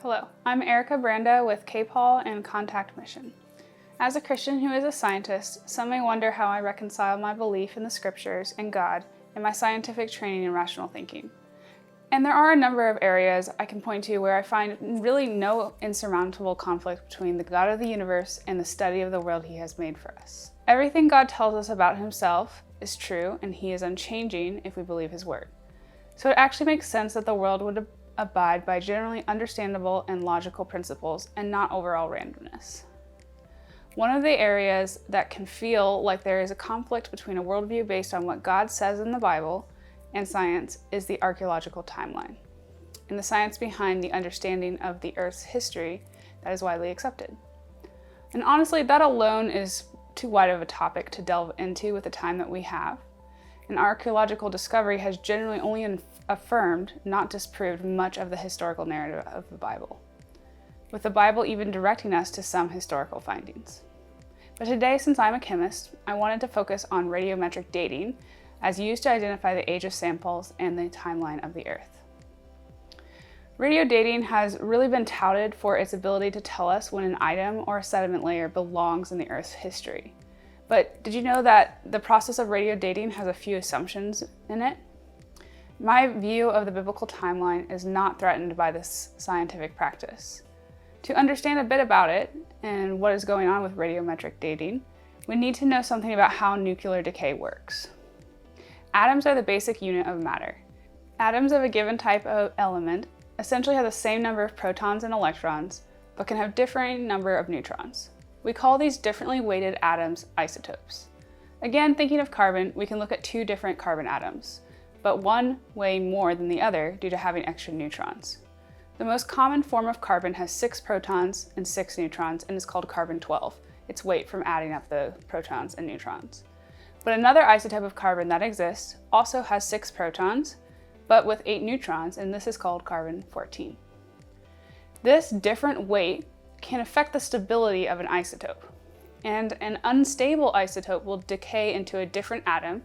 Hello, I'm Ericka Brandau with KAPOL and Contact Mission. As a Christian who is a scientist, some may wonder how I reconcile my belief in the scriptures and God and my scientific training in rational thinking. And there are a number of areas I can point to where I find really no insurmountable conflict between the God of the universe and the study of the world He has made for us. Everything God tells us about Himself is true, and He is unchanging if we believe His word. So it actually makes sense that the world would abide by generally understandable and logical principles and not overall randomness. One of the areas that can feel like there is a conflict between a worldview based on what God says in the Bible and science is the archaeological timeline, and the science behind the understanding of the Earth's history that is widely accepted. And honestly, that alone is too wide of a topic to delve into with the time that we have. And archaeological discovery has generally only affirmed, not disproved, much of the historical narrative of the Bible, with the Bible even directing us to some historical findings. But today, since I'm a chemist, I wanted to focus on radiometric dating as used to identify the age of samples and the timeline of the Earth. Radio dating has really been touted for its ability to tell us when an item or a sediment layer belongs in the Earth's history. But did you know that the process of radio dating has a few assumptions in it? My view of the biblical timeline is not threatened by this scientific practice. To understand a bit about it and what is going on with radiometric dating, we need to know something about how nuclear decay works. Atoms are the basic unit of matter. Atoms of a given type of element essentially have the same number of protons and electrons, but can have differing number of neutrons. We call these differently weighted atoms isotopes. Again, thinking of carbon, we can look at two different carbon atoms, but one weigh more than the other due to having extra neutrons. The most common form of carbon has 6 protons and 6 neutrons and is called carbon-12, its weight from adding up the protons and neutrons. But another isotope of carbon that exists also has 6 protons, but with 8 neutrons, and this is called carbon-14. This different weight can affect the stability of an isotope, and an unstable isotope will decay into a different atom,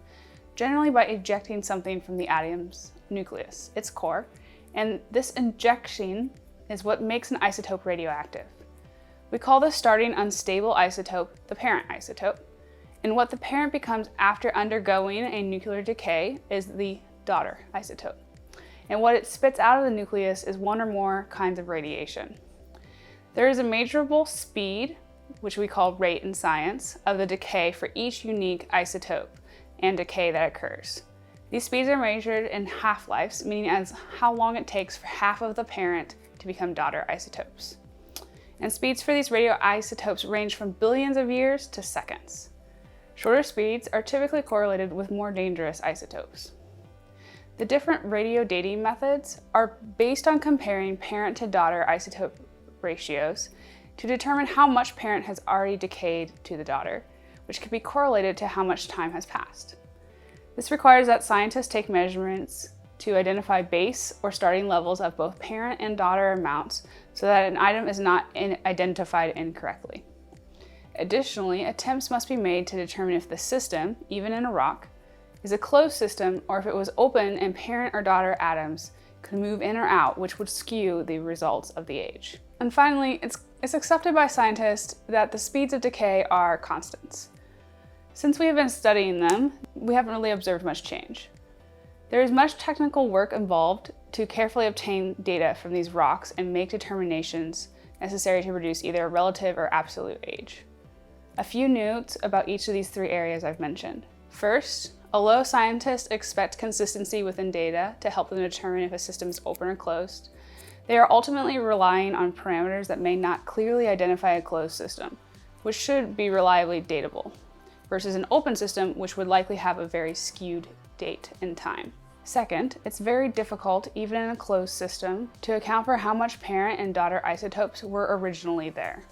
generally by ejecting something from the atom's nucleus, its core, and this injection is what makes an isotope radioactive. We call the starting unstable isotope the parent isotope, and what the parent becomes after undergoing a nuclear decay is the daughter isotope. And what it spits out of the nucleus is one or more kinds of radiation. There is a measurable speed, which we call rate in science, of the decay for each unique isotope and decay that occurs. These speeds are measured in half-lives, meaning as how long it takes for half of the parent to become daughter isotopes. And speeds for these radioisotopes range from billions of years to seconds. Shorter speeds are typically correlated with more dangerous isotopes. The different radio dating methods are based on comparing parent to daughter isotope ratios to determine how much parent has already decayed to the daughter, which can be correlated to how much time has passed. This requires that scientists take measurements to identify base or starting levels of both parent and daughter amounts so that an item is not identified incorrectly. Additionally, attempts must be made to determine if the system, even in a rock, is a closed system or if it was open and parent or daughter atoms could move in or out, which would skew the results of the age. And finally, it's accepted by scientists that the speeds of decay are constants. Since we have been studying them, we haven't really observed much change. There is much technical work involved to carefully obtain data from these rocks and make determinations necessary to produce either a relative or absolute age. A few notes about each of these 3 areas I've mentioned. First, although scientists expect consistency within data to help them determine if a system is open or closed, they are ultimately relying on parameters that may not clearly identify a closed system, which should be reliably datable, versus an open system which would likely have a very skewed date and time. Second, it's very difficult, even in a closed system, to account for how much parent and daughter isotopes were originally there.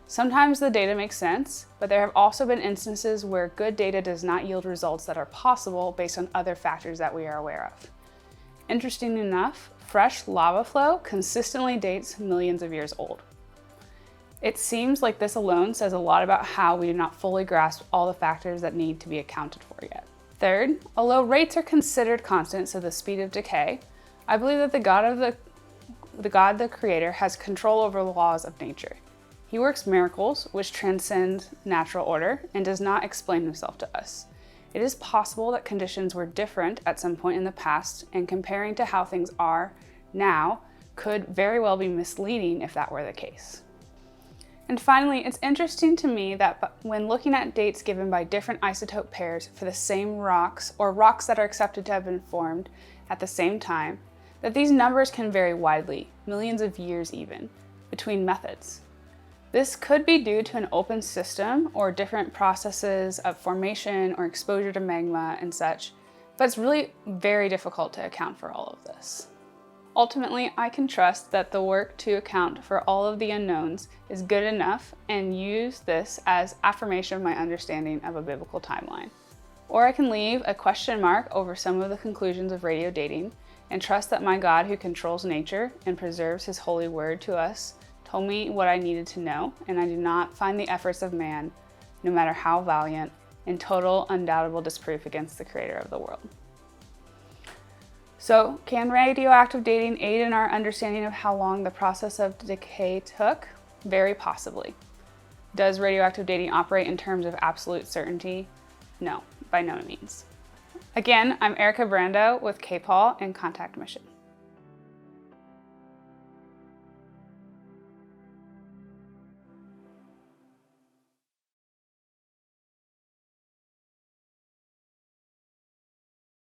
Sometimes the data makes sense, but there have also been instances where good data does not yield results that are possible based on other factors that we are aware of. Interesting enough, fresh lava flow consistently dates millions of years old. It seems like this alone says a lot about how we do not fully grasp all the factors that need to be accounted for yet. Third, although rates are considered constant, so the speed of decay, I believe that the God of the the God, the Creator, has control over the laws of nature. He works miracles which transcend natural order and does not explain himself to us. It is possible that conditions were different at some point in the past, and comparing to how things are now could very well be misleading if that were the case. And finally, it's interesting to me that when looking at dates given by different isotope pairs for the same rocks, or rocks that are accepted to have been formed at the same time, that these numbers can vary widely, millions of years even, between methods. This could be due to an open system or different processes of formation or exposure to magma and such, but it's really very difficult to account for all of this. Ultimately, I can trust that the work to account for all of the unknowns is good enough and use this as affirmation of my understanding of a biblical timeline. Or I can leave a question mark over some of the conclusions of radio dating and trust that my God, who controls nature and preserves his holy word to us, told me what I needed to know, and I do not find the efforts of man, no matter how valiant, in total undoubtable disproof against the creator of the world. So, can radioactive dating aid in our understanding of how long the process of decay took? Very possibly. Does radioactive dating operate in terms of absolute certainty? No, by no means. Again, I'm Ericka Brandau with KAPOL and Contact Mission.